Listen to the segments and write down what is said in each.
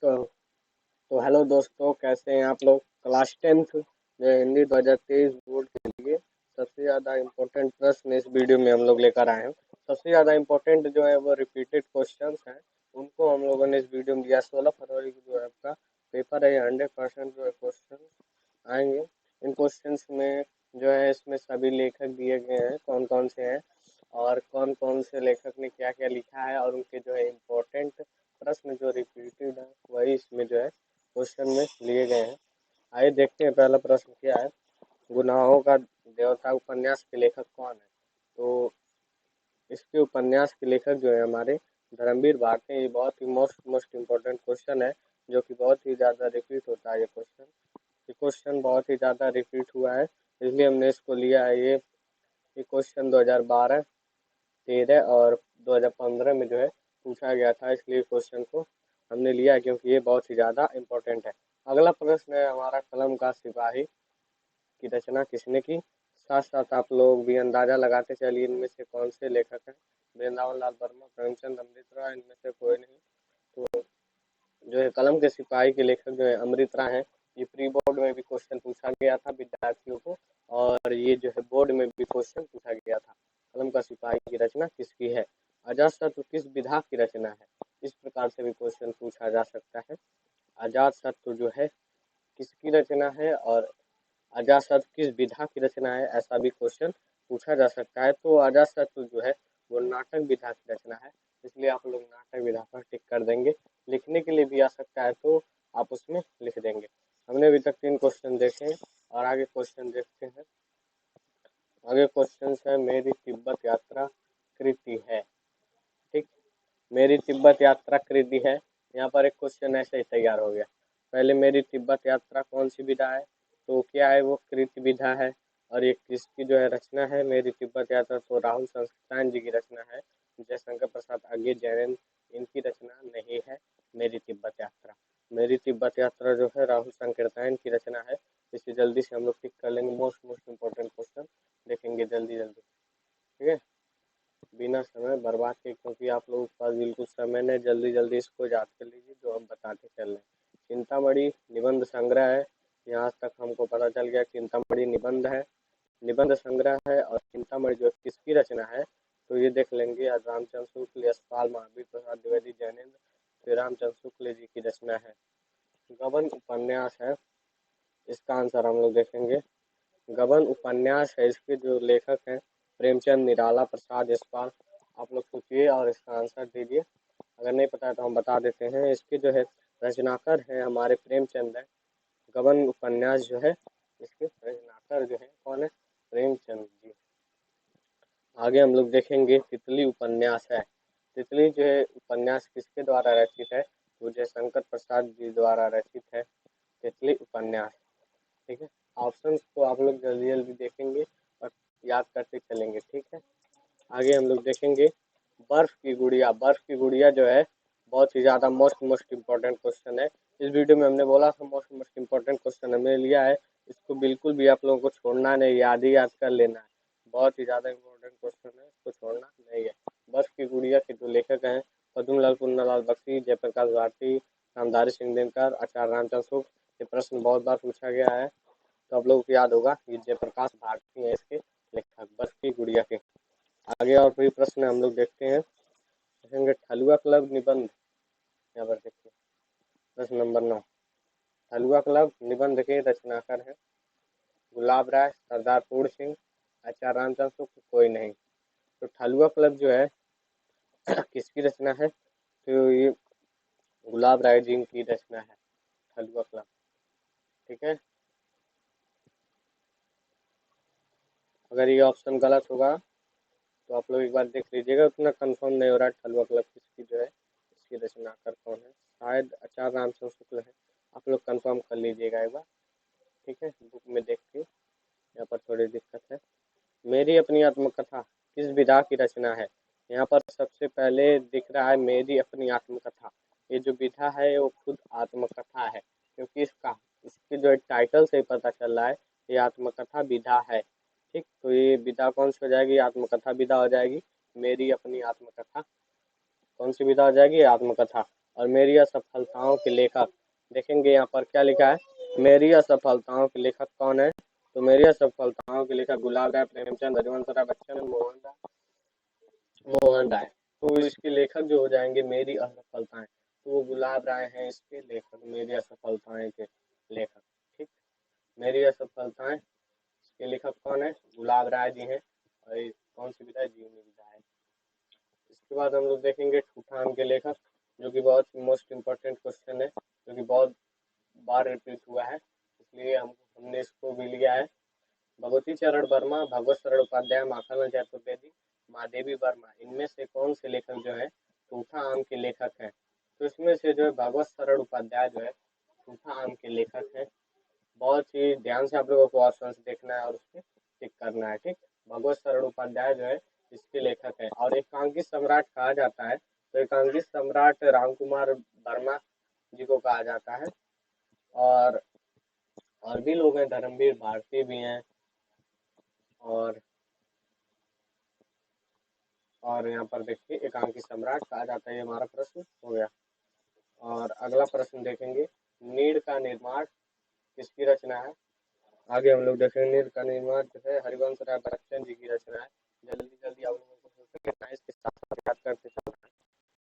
तो तो हेलो दोस्तों, कैसे हैं आप लोग। क्लास 10th जो हिंदी 2023 बोर्ड के लिए सबसे ज़्यादा इम्पोर्टेंट प्रश्न इस वीडियो में हम लोग लेकर आए हैं। सबसे ज़्यादा इम्पोर्टेंट जो है वो रिपीटेड क्वेश्चंस हैं, उनको हम लोगों ने इस वीडियो में दिया। 16 फरवरी को जो है आपका पेपर है, 100% जो है क्वेश्चन आएंगे। इन क्वेश्चंस में जो है इसमें सभी लेखक दिए गए हैं, कौन कौन से हैं और कौन कौन से लेखक ने क्या क्या लिखा है, और उनके जो है इम्पोर्टेंट प्रश्न जो रिपीटेड है वही इसमें जो है क्वेश्चन में लिए गए हैं। आइए देखते हैं पहला प्रश्न क्या है। गुनाहों का देवता उपन्यास के लेखक कौन है। तो इसके उपन्यास के लेखक जो है हमारे धर्मवीर भारती हैं। ये बहुत ही मोस्ट इम्पोर्टेंट क्वेश्चन है, जो कि बहुत ही ज़्यादा रिपीट होता है। ये क्वेश्चन बहुत ही ज़्यादा रिपीट हुआ है, इसलिए हमने इसको लिया है। ये क्वेश्चन 2012, 13 और 2015 में जो है पूछा गया था, इसलिए क्वेश्चन को हमने लिया है, क्योंकि ये बहुत ही ज़्यादा इम्पोर्टेंट है। अगला प्रश्न है हमारा, कलम का सिपाही की रचना किसने की। साथ साथ आप लोग भी अंदाजा लगाते चलिए इनमें से कौन से लेखक हैं। वृंदावन लाल वर्मा, प्रेमचंद, अमृत राय, इनमें से कोई नहीं। तो जो है कलम के सिपाही के लेखक जो है अमृत राय हैं। ये प्री बोर्ड में भी क्वेश्चन पूछा गया था विद्यार्थियों को, और ये जो है बोर्ड में भी क्वेश्चन पूछा गया था। कलम का सिपाही की रचना किसकी है। अजातशत्रु किस विधा की रचना है। इस प्रकार से भी क्वेश्चन पूछा जा सकता है। अजातशत्रु जो है किसकी रचना है और अजातशत्रु किस विधा की रचना है, ऐसा भी क्वेश्चन पूछा जा सकता है। तो अजातशत्रु जो है वो नाटक विधा की रचना है, इसलिए आप लोग नाटक विधा पर टिक कर देंगे। लिखने के लिए भी आ सकता है तो आप उसमें लिख देंगे। हमने अभी तक 3 क्वेश्चन देखे हैं और आगे क्वेश्चन देखते हैं। आगे क्वेश्चन है, मेरी तिब्बत यात्रा कृति है। ठीक, मेरी तिब्बत यात्रा कृति है। यहाँ पर एक क्वेश्चन ऐसे ही तैयार हो गया। पहले, मेरी तिब्बत यात्रा कौन सी विधा है। तो क्या है, वो कृति विधा है। और ये किसकी जो है रचना है, मेरी तिब्बत यात्रा। तो राहुल संकीर्तन जी की रचना है। जयशंकर प्रसाद आगे जैन इनकी रचना नहीं है मेरी तिब्बत यात्रा। मेरी तिब्बत यात्रा जो है राहुल संकीर्तन की रचना है। इसे जल्दी से हम लोग टिक कर लेंगे। मोस्ट इम्पोर्टेंट क्वेश्चन देखेंगे जल्दी जल्दी। ठीक है, बिना समय बर्बाद के, क्योंकि आप लोगों के पास बिल्कुल समय नहीं, जल्दी जल्दी इसको याद कर लीजिए जो हम बताते चल रहे हैं। चिंतामणि निबंध संग्रह है। यहाँ तक हमको पता चल गया चिंतामणि निबंध है, निबंध संग्रह है। और चिंतामणि जो किसकी रचना है, तो ये देख लेंगे। रामचंद्र शुक्ल, यशपाल, महावीर प्रसाद द्विवेदी, जैनेन्द्र श्री रामचंद्र शुक्ल जी की रचना है। गबन उपन्यास है, इसका आंसर हम लोग देखेंगे। गबन उपन्यास है, इसके जो लेखक हैं प्रेमचंद, निराला प्रसाद, यशपाल। आप लोग सोचिए और इसका आंसर दीजिए। अगर नहीं पता है तो हम बता देते हैं। इसके जो है रचनाकार हैं हमारे प्रेमचंद है। गबन उपन्यास जो है इसके रचनाकार जो है कौन है, प्रेमचंद जी। आगे हम लोग देखेंगे, तितली उपन्यास है। तितली जो है उपन्यास किसके द्वारा रचित है, तो जयशंकर प्रसाद जी द्वारा रचित है तितली उपन्यास। ठीक है, ऑप्शंस को आप लोग जल्दी जल्दी देखेंगे और याद करते चलेंगे। ठीक है, आगे हम लोग देखेंगे, बर्फ की गुड़िया। बर्फ की गुड़िया जो है बहुत ही ज़्यादा मोस्ट इम्पोर्टेंट क्वेश्चन है। इस वीडियो में हमने बोला था मोस्ट इम्पोर्टेंट क्वेश्चन हमने लिया है। इसको बिल्कुल भी आप लोगों को छोड़ना नहीं, याद कर लेना है। बहुत ही ज़्यादा इम्पोर्टेंट क्वेश्चन है, इसको छोड़ना नहीं है। बर्फ की गुड़िया के जो लेखक हैं पद्मलाल, पुन्नालाल बख्शी, जयप्रकाश भारती, रामधारी सिंह दिनकर, आचार्य रामचंद्र शुक्ल। ये प्रश्न बहुत बार पूछा गया है, तो आप लोगों को याद होगा। ये जयप्रकाश भारती है इसके लेखक, बर्फ की गुड़िया के। आगे और भी प्रश्न हम लोग देखते हैं। देखेंगे ठलुआ क्लब निबंध। यहाँ पर देखिए प्रश्न नंबर 9। ठलुआ क्लब निबंध के रचनाकार हैं गुलाब राय, सरदार पूर्ण सिंह, आचार्य रामचंद्र शुक्ल, कोई नहीं। तो ठलुआ क्लब जो है किसकी रचना है, तो ये गुलाब राय जी की रचना है ठलुआ क्लब। ठीक है, अगर ये ऑप्शन गलत होगा तो आप लोग एक बार देख लीजिएगा। उतना कंफर्म नहीं हो रहा है ठलुआ क्लब किसकी जो है इसकी रचनाकार कौन है। शायद आचार्य रामचंद्र शुक्ल है, आप लोग कंफर्म कर लीजिएगा एक बार। ठीक है, बुक में देख के, यहाँ पर थोड़ी दिक्कत है। मेरी अपनी आत्मकथा किस विधा की रचना है। यहाँ पर सबसे पहले दिख रहा है मेरी अपनी आत्मकथा। ये जो विधा है वो खुद आत्मकथा है, क्योंकि इसके जो टाइटल से ही पता चल रहा है ये आत्मकथा विधा है। ठीक, तो ये विधा कौन सी हो जाएगी, आत्मकथा विधा हो जाएगी। मेरी अपनी आत्मकथा कौन सी विधा हो जाएगी, आत्मकथा। और मेरी असफलताओं के लेखक, देखेंगे यहाँ पर क्या लिखा है, मेरी असफलताओं के लेखक कौन है, तो मेरी असफलताओं के लेखक गुलाब राय, प्रेमचंद, हरिवंश राय बच्चन, मोहन राय। तो इसके लेखक जो हो जाएंगे मेरी असफलताएं, तो वो गुलाब राय हैं इसके लेखक, मेरी असफलताएं के लेखक। ठीक, मेरी असफलताएं के लेखक कौन है, गुलाब राय जी हैं। और ये कौन सी विधा है, जीवनी विधा है। इसके बाद हम लोग देखेंगे ठूठा आम के लेखक, जो कि बहुत मोस्ट इम्पोर्टेंट क्वेश्चन है, जो कि बहुत बार रिपीट हुआ है, इसलिए हमने इसको भी लिया है। भगवती चरण वर्मा, भगवत शरण उपाध्याय, माखनलाल चतुर्वेदी, महादेवी वर्मा, इनमें से कौन से लेखक जो है ठूठा आम के लेखक हैं, तो इसमें से जो है भगवत शरण उपाध्याय जो है ठूठा आम के लेखक हैं। बहुत ही ध्यान से आप लोगों को ऑप्शन देखना है और उसको टिक करना है। ठीक, भगवत शरण उपाध्याय जो है इसके लेखक है। और एकांकी सम्राट कहा जाता है, तो एकांकी सम्राट रामकुमार वर्मा जी को कहा जाता है। और भी लोग हैं, धर्मवीर भारती भी हैं। और यहाँ पर देखिए एकांकी सम्राट कहा जाता है। ये हमारा प्रश्न हो गया। और अगला प्रश्न देखेंगे, नीड़ का निर्माण किसकी रचना है। आगे हम लोग देखेंगे नीड़ का निर्माण जो है हरिवंश राय बच्चन जी की रचना है। जल्दी जल्दी आप लोगों को सोचना है, इसके साथ साथ याद करते चलना है,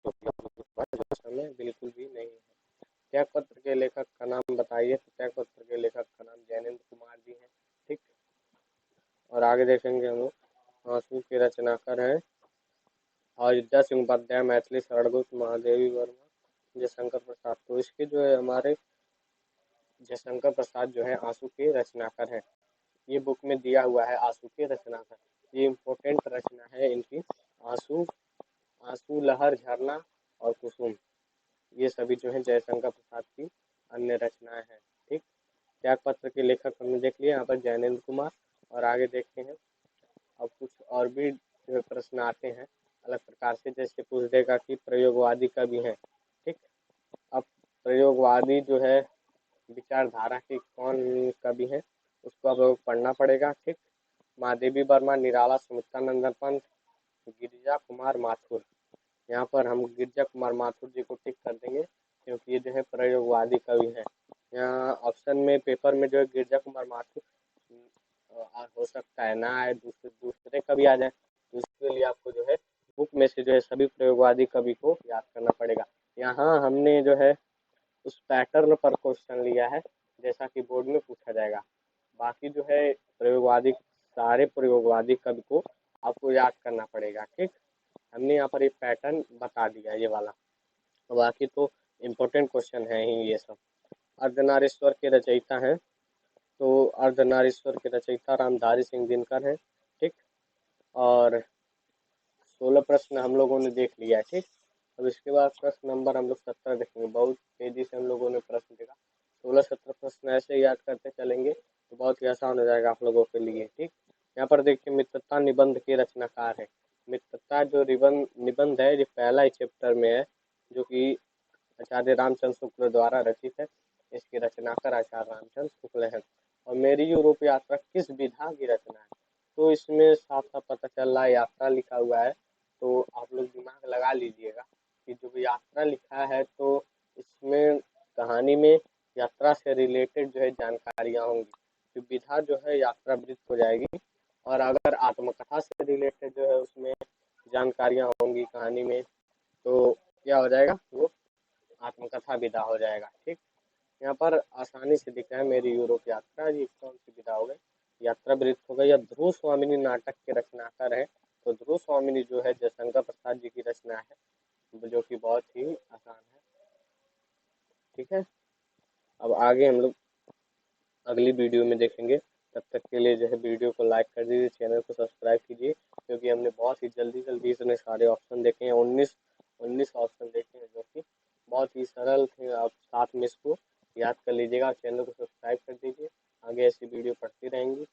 क्योंकि आप लोगों के पास समय बिल्कुल भी नहीं है। त्यागपत्र के लेखक का नाम बताइए, तो त्यागपत्र के लेखक का नाम जैनेन्द्र कुमार जी है। ठीक, और आगे देखेंगे हम लोग आंसू के रचनाकार हैं अयोध्या सिंह उपाध्याय, मैथिली शरणगुप्त, महादेवी वर्मा, जयशंकर प्रसाद। तो इसके जो है हमारे जयशंकर प्रसाद जो है आंसू के रचनाकार हैं। ये बुक में दिया हुआ है आंसू के रचनाकार, ये इम्पोर्टेंट रचना है इनकी। आंसू, आंसू लहर, झरना और कुसुम, ये सभी जो है जयशंकर प्रसाद की अन्य रचनाएं हैं। ठीक, त्यागपत्र के लेखक हमने देख लिया यहाँ पर जैनेन्द्र कुमार। और आगे देखते हैं अब कुछ और भी जो प्रश्न आते हैं अलग प्रकार से, जैसे पूछ देगा कि प्रयोगवादी कवि हैं। ठीक, अब प्रयोगवादी जो है विचारधारा के कौन कवि हैं, उसको आप लोग पढ़ना पड़ेगा। ठीक, महादेवी वर्मा, निराला, सुमित्रा नंदन पंत, गिरिजा कुमार माथुर। यहाँ पर हम गिरिजा कुमार माथुर जी को टिक कर देंगे, क्योंकि ये जो है प्रयोगवादी कवि हैं। यहाँ ऑप्शन में पेपर में जो है गिरिजा कुमार माथुर हो सकता है ना आए, दूसरे दूसरे कवि आ जाए, तो इसके लिए आपको जो है बुक में से जो है सभी प्रयोगवादी कवि को याद करना पड़ेगा। यहाँ हमने जो है उस पैटर्न पर क्वेश्चन लिया है जैसा कि बोर्ड में पूछा जाएगा। बाकी जो है प्रयोगवादी, सारे प्रयोगवादी कवि को आपको याद करना पड़ेगा। ठीक, हमने यहाँ पर एक पैटर्न बता दिया ये वाला, बाकी तो इम्पोर्टेंट क्वेश्चन है ही ये सब। अर्धनारीश्वर के रचयिता हैं, तो अर्धनारीश्वर के रचयिता रामधारी सिंह दिनकर हैं। ठीक, और 16 प्रश्न हम लोगों ने देख लिया है। ठीक, अब इसके बाद प्रश्न नंबर हम लोग 17 देखेंगे। बहुत तेजी से हम लोगों ने प्रश्न देखा, 16-17 प्रश्न ऐसे याद करते चलेंगे तो बहुत ही आसान हो जाएगा आप लोगों के लिए। ठीक, यहाँ पर देखिए मित्रता निबंध के रचनाकार है। मित्रता जो निबंध है ये पहला ही चैप्टर में है, जो कि आचार्य रामचंद्र शुक्ल द्वारा रचित है। इसके रचनाकार आचार्य रामचंद्र शुक्ल है। और मेरी यूरोप यात्रा किस विधा की रचना है, तो इसमें साफ साफ पता चल रहा है यात्रा लिखा हुआ है। तो आप लोग दिमाग लगा लीजिएगा कि जो भी यात्रा लिखा है तो इसमें कहानी में यात्रा से रिलेटेड जो है जानकारियाँ होंगी, तो विधा जो है यात्रा वृत्त हो जाएगी। और अगर आत्मकथा से रिलेटेड जो है उसमें जानकारियाँ होंगी कहानी में, तो क्या हो जाएगा, वो आत्मकथा विधा हो जाएगा। ठीक, यहाँ पर आसानी से दिख रहा है मेरी यूरोप यात्रा, ये कौन सी विधा हो गई, यात्रा वृत्त हो गई। या ध्रुव स्वामिनी नाटक के रचनाकार है, तो ध्रुव स्वामिनी जो है जयशंकर प्रसाद जी की रचना है, जो कि बहुत ही आसान है। ठीक है, अब आगे हम लोग अगली वीडियो में देखेंगे। तब तक के लिए जो है वीडियो को लाइक कर दीजिए, चैनल को सब्सक्राइब कीजिए, क्योंकि हमने बहुत ही जल्दी जल्दी इतने सारे ऑप्शन देखे हैं। 19 ऑप्शन देखे हैं, जो कि बहुत ही सरल थे। आप साथ में इसको याद कर लीजिएगा, चैनल को सब्सक्राइब कर दीजिए, आगे ऐसी वीडियो पढ़ती रहेंगी।